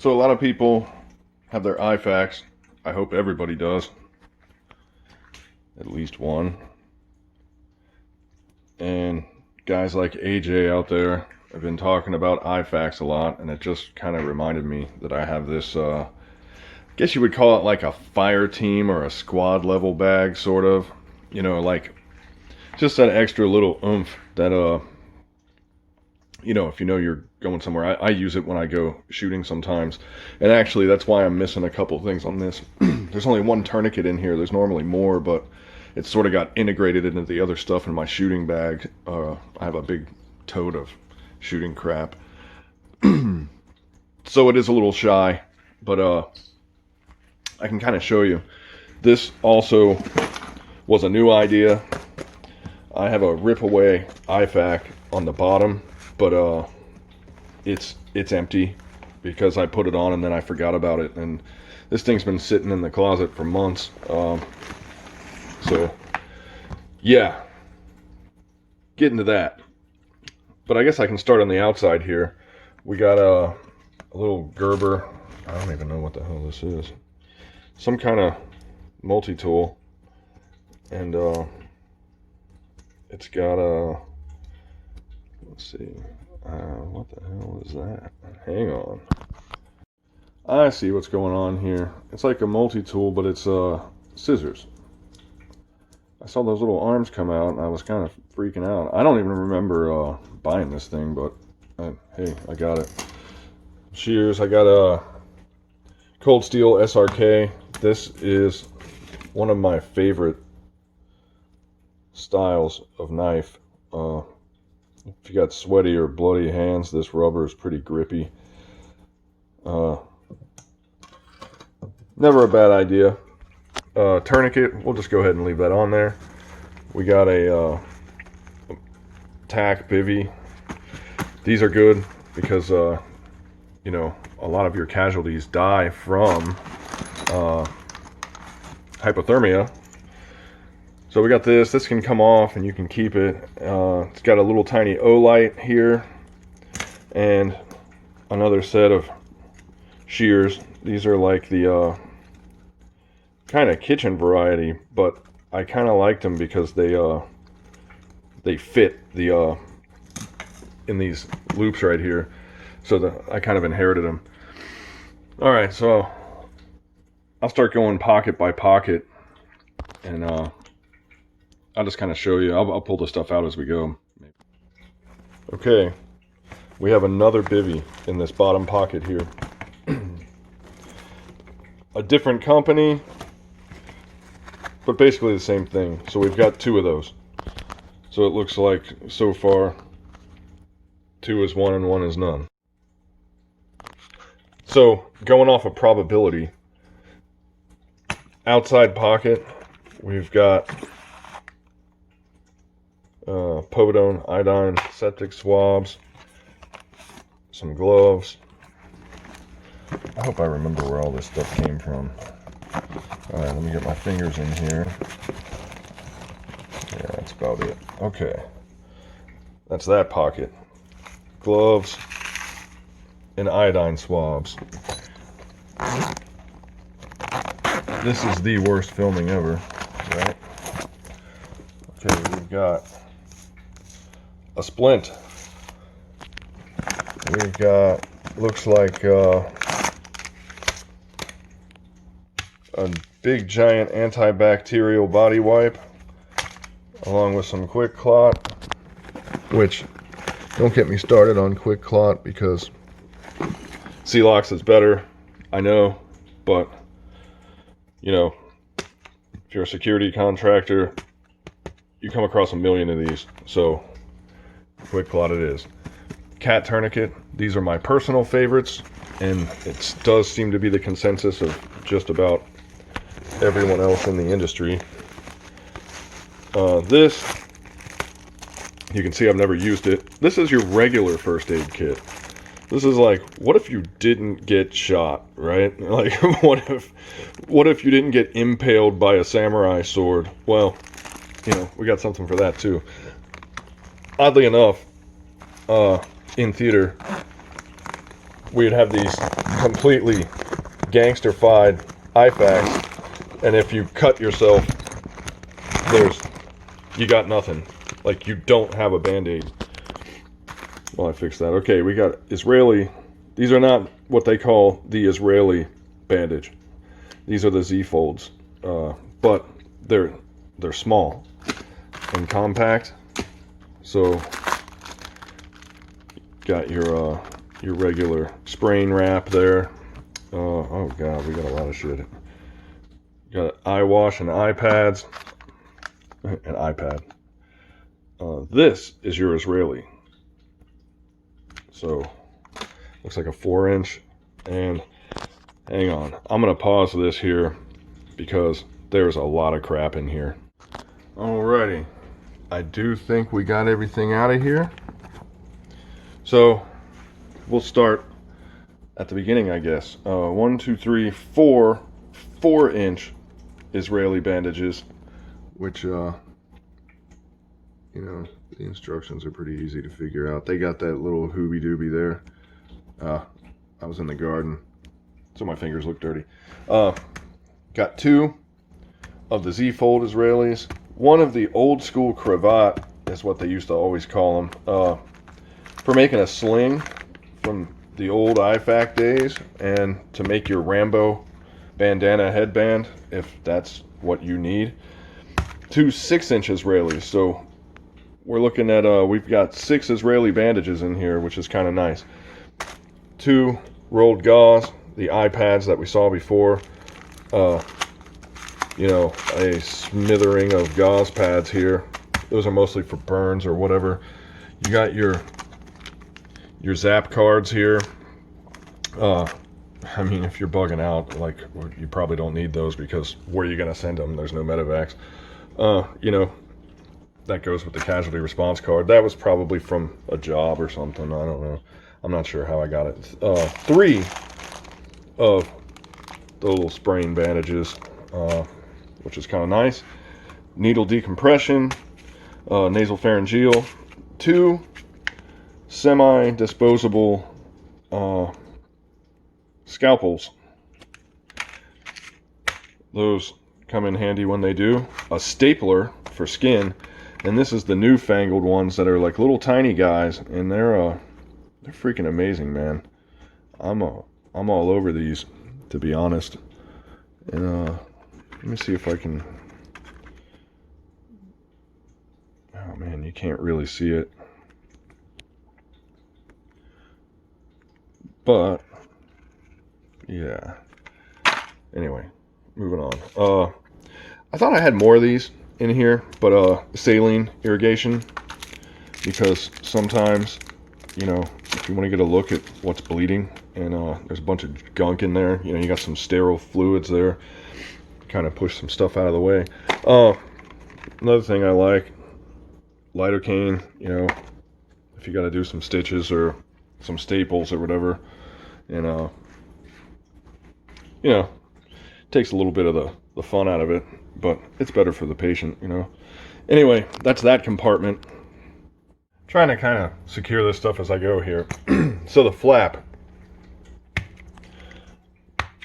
So a lot of people have their ifaks. I hope everybody does. At least one. And guys like AJ out there have been talking about ifaks a lot, and it just kind of reminded me that I have this, I guess you would call it like a Fireteam or a squad level bag, sort of. You know, like just that extra little oomph that, you know, if you know you're going somewhere. I use it when I go shooting sometimes. And actually, that's why I'm missing a couple things on this. There's only one tourniquet in here. There's normally more, but it's sort of got integrated into the other stuff in my shooting bag. I have a big tote of shooting crap. So it is a little shy, but I can kind of show you. This also was a new idea. I have a rip away ifak on the bottom, but it's empty because I put it on and then I forgot about it, and this thing's been sitting in the closet for months. So yeah, get into that. But I guess I can start on the outside here. We got a little Gerber. I don't even know what the hell this is. Some kind of multi-tool, and it's got a, let's see, what the hell is that? Hang on. I see what's going on here. It's like a multi-tool, but it's scissors. I saw those little arms come out, and I was kind of freaking out. I don't even remember buying this thing, but hey, I got it. Shears, I got a Cold Steel SRK. This is one of my favorite styles of knife. If you got sweaty or bloody hands, this rubber is pretty grippy. Never a bad idea. Tourniquet, we'll just go ahead and leave that on there. We got a tack bivy. These are good because you know, a lot of your casualties die from hypothermia. So we got this. This can come off and you can keep it. It's got a little tiny O-light here and another set of shears. These are like the kind of kitchen variety, but I kind of liked them because they fit the in these loops right here. So I kind of inherited them. All right, so I'll start going pocket by pocket, and I'll just kind of show you. I'll pull the stuff out as we go. Okay, we have another bivy in this bottom pocket here. A different company, but basically the same thing. So we've got two of those. So it looks like so far 2 is 1 and 1 is none. So going off of probability, outside pocket, we've got povidone, iodine, septic swabs, some gloves. I hope I remember where all this stuff came from. Alright, let me get my fingers in here. Yeah, that's about it. Okay. That's that pocket. Gloves and iodine swabs. This is the worst filming ever, right? Okay, we've got a splint. We've got, looks like a big giant antibacterial body wipe, along with some Quick Clot, which, don't get me started on Quick Clot because Celox is better, I know, but you know, if you're a security contractor, you come across a million of these, so Quick Clot it is. Cat tourniquet, these are my personal favorites, and it does seem to be the consensus of just about everyone else in the industry. This, you can see I've never used it. This is your regular first aid kit. This is like, what if you didn't get shot, right? Like, what if you didn't get impaled by a samurai sword? Well, you know, we got something for that too. Oddly enough, in theater, we'd have these completely gangster-fied ifaks, and if you cut yourself, you got nothing. Like, you don't have a band-aid. Well, I fixed that. Okay, we got Israeli. These are not what they call the Israeli bandage. These are the Z-folds, but they're small and compact. So, got your regular spraying wrap there. Oh god, we got a lot of shit. Got eye wash and eye pads. An iPad. This is your Israeli. So, looks like a 4-inch. And hang on, I'm gonna pause this here because there's a lot of crap in here. Alrighty, I do think we got everything out of here. So, we'll start at the beginning, I guess. 1, 2, 3, 4 4-inch Israeli bandages, which, you know, the instructions are pretty easy to figure out. They got that little hoobie-doobie there. I was in the garden, so my fingers look dirty. Got 2 of the Z-fold Israelis. One of the old school cravat is what they used to always call them. For making a sling from the old ifak days, and to make your Rambo bandana headband, if that's what you need. 2 6-inch Israelis. So we're looking at, we've got 6 Israeli bandages in here, which is kind of nice. 2 rolled gauze, the eye pads that we saw before. You know, a smattering of gauze pads here. Those are mostly for burns or whatever. You got your zap cards here. I mean, if you're bugging out, like, you probably don't need those, because where are you going to send them? There's no medevacs. You know, that goes with the casualty response card. That was probably from a job or something. I don't know. I'm not sure how I got it. 3 of the little spraying bandages, which is kind of nice. Needle decompression, nasal pharyngeal. 2 semi-disposable scalpels. Those come in handy when they do. A stapler for skin, and this is the newfangled ones that are like little tiny guys, and they're freaking amazing, man. I'm all over these, to be honest. And let me see if I can. Oh man, you can't really see it, but yeah. Anyway, moving on. I thought I had more of these in here, but saline irrigation, because sometimes, you know, if you want to get a look at what's bleeding, and there's a bunch of gunk in there, you know, you got some sterile fluids there, kind of push some stuff out of the way. Another thing I like, lidocaine, you know, if you got to do some stitches or some staples or whatever, and you know, takes a little bit of the fun out of it, but it's better for the patient, you know. Anyway, that's that compartment. Trying to kind of secure this stuff as I go here. So the flap,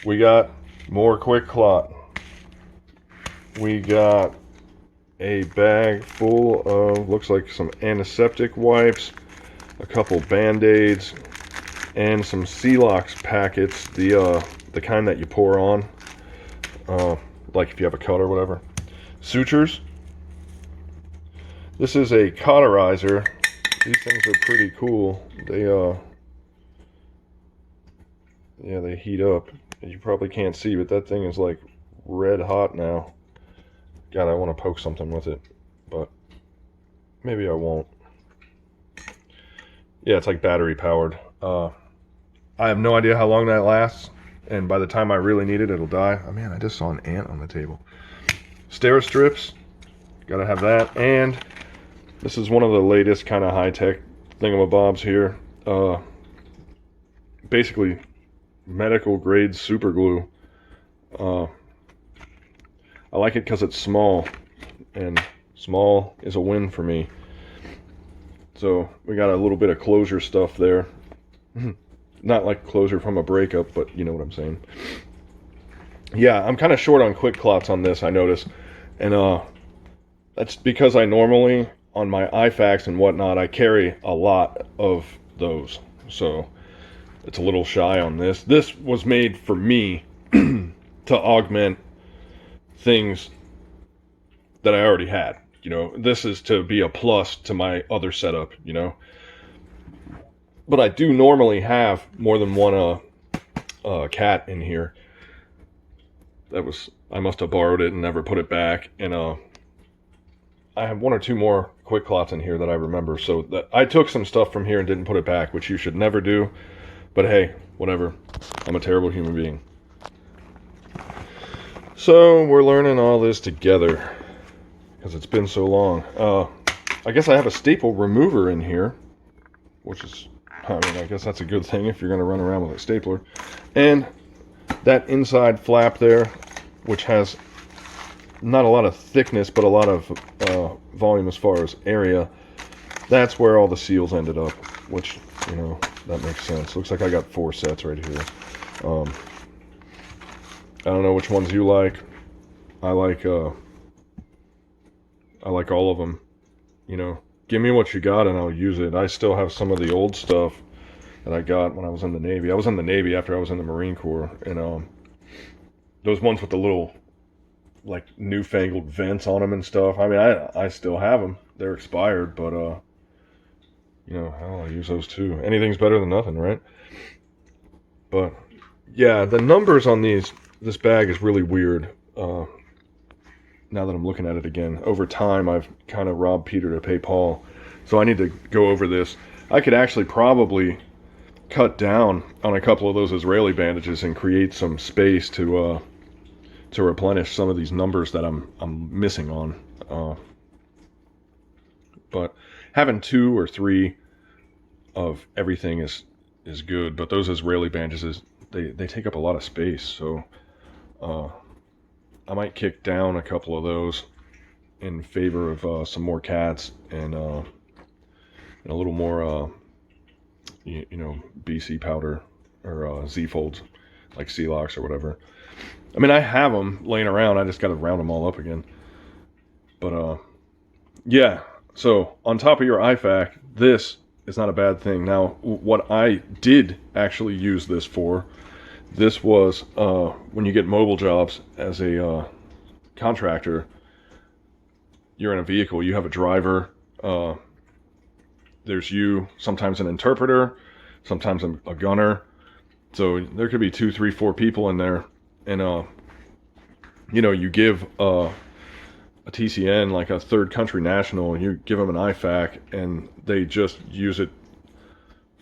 we got more quick clot. We got a bag full of, looks like some antiseptic wipes, a couple band-aids, and some Celox packets, the kind that you pour on, like if you have a cut or whatever. Sutures. This is a cauterizer. These things are pretty cool. They yeah, they heat up. You probably can't see, but that thing is like red hot now. God, I want to poke something with it, but maybe I won't. Yeah, it's like battery powered. I have no idea how long that lasts, and by the time I really need it, it'll die. Oh man, I just saw an ant on the table. Steri-strips, gotta have that. And this is one of the latest kind of high-tech thingamabobs here. Basically medical grade super glue. I like it because it's small, and small is a win for me. So we got a little bit of closure stuff there. Not like closure from a breakup, but you know what I'm saying. Yeah, I'm kind of short on quick clots on this, I notice. And that's because I normally, on my ifaks and whatnot, I carry a lot of those. So it's a little shy on this. This was made for me to augment things that I already had. You know, this is to be a plus to my other setup, you know. But I do normally have more than one cat in here. That was, I must have borrowed it and never put it back. And I have one or two more quick clots in here that I remember. So that I took some stuff from here and didn't put it back, which you should never do. But hey, whatever. I'm a terrible human being. So we're learning all this together because it's been so long. I guess I have a staple remover in here, which is, I mean, I guess that's a good thing if you're going to run around with a stapler. And that inside flap there, which has not a lot of thickness, but a lot of volume as far as area, that's where all the seals ended up, which, you know, that makes sense. Looks like I got 4 sets right here. I don't know which ones you like. I like all of them. You know, give me what you got and I'll use it. I still have some of the old stuff that I got when I was in the Navy. I was in the Navy after I was in the Marine Corps, and those ones with the little, like, newfangled vents on them and stuff. I mean, I still have them. They're expired, but you know, I'll use those too. Anything's better than nothing, right? But yeah, the numbers on this bag is really weird. Now that I'm looking at it again, over time I've kind of robbed Peter to pay Paul, so I need to go over this. I could actually probably cut down on a couple of those Israeli bandages and create some space to replenish some of these numbers that I'm missing on. But having 2 or 3 of everything is good. But those Israeli bandages, they take up a lot of space, so I might kick down a couple of those in favor of some more cats and a little more you know, BC powder or Z folds like C-locks or whatever. I mean, I have them laying around. I just got to round them all up again. But yeah. So on top of your ifak, this is not a bad thing. Now, what I did actually use this for, this was when you get mobile jobs as a contractor, you're in a vehicle, you have a driver, there's you, sometimes an interpreter, sometimes a gunner. So there could be 2, 3, 4 people in there, and you know, you give a TCN, like a third country national, you give them an ifak, and they just use it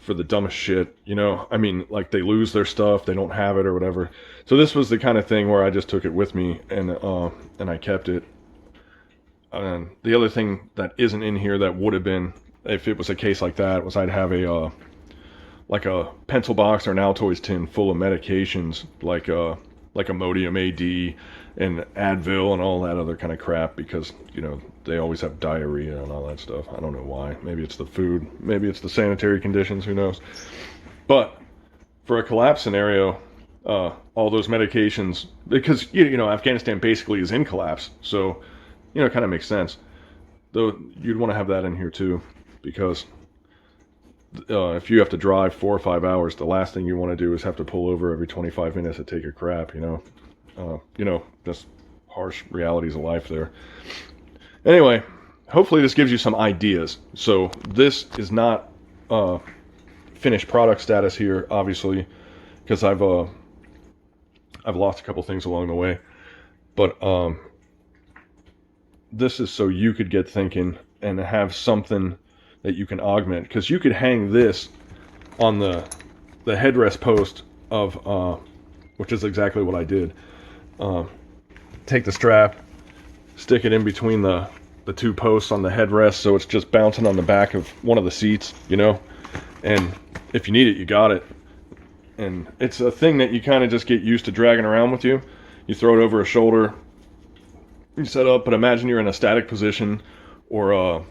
for the dumbest shit, you know. I mean, like, they lose their stuff, they don't have it or whatever. So this was the kind of thing where I just took it with me, and I kept it. And the other thing that isn't in here that would have been, if it was a case like that, was I'd have a like a pencil box or an Altoids tin full of medications, like Imodium AD and Advil and all that other kind of crap, because, you know, they always have diarrhea and all that stuff. I don't know why. Maybe it's the food, maybe it's the sanitary conditions, who knows. But for a collapse scenario, all those medications, because, you know, Afghanistan basically is in collapse, so, you know, it kind of makes sense. Though you'd want to have that in here too, because if you have to drive 4 or 5 hours, the last thing you want to do is have to pull over every 25 minutes to take a crap, you know, just harsh realities of life there. Anyway, hopefully this gives you some ideas. So this is not finished product status here, obviously, because I've lost a couple things along the way, but this is so you could get thinking and have something that you can augment, because you could hang this on the headrest post of which is exactly what I did. Take the strap, stick it in between the 2 posts on the headrest, so it's just bouncing on the back of one of the seats, you know, and if you need it, you got it. And it's a thing that you kind of just get used to dragging around with you. You throw it over a shoulder, you set up, but imagine you're in a static position, or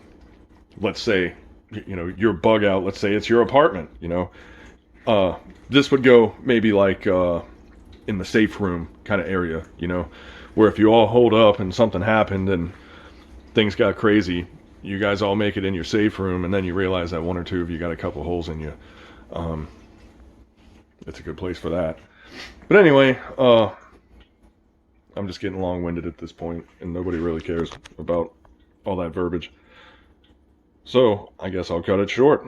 let's say, you know, you're bug out, let's say it's your apartment, you know, This would go maybe like in the safe room kind of area, you know, where if you all hold up and something happened and things got crazy, you guys all make it in your safe room, and then you realize that one or two of you got a couple holes in you. It's a good place for that. But anyway, I'm just getting long-winded at this point, and nobody really cares about all that verbiage. So I guess I'll cut it short.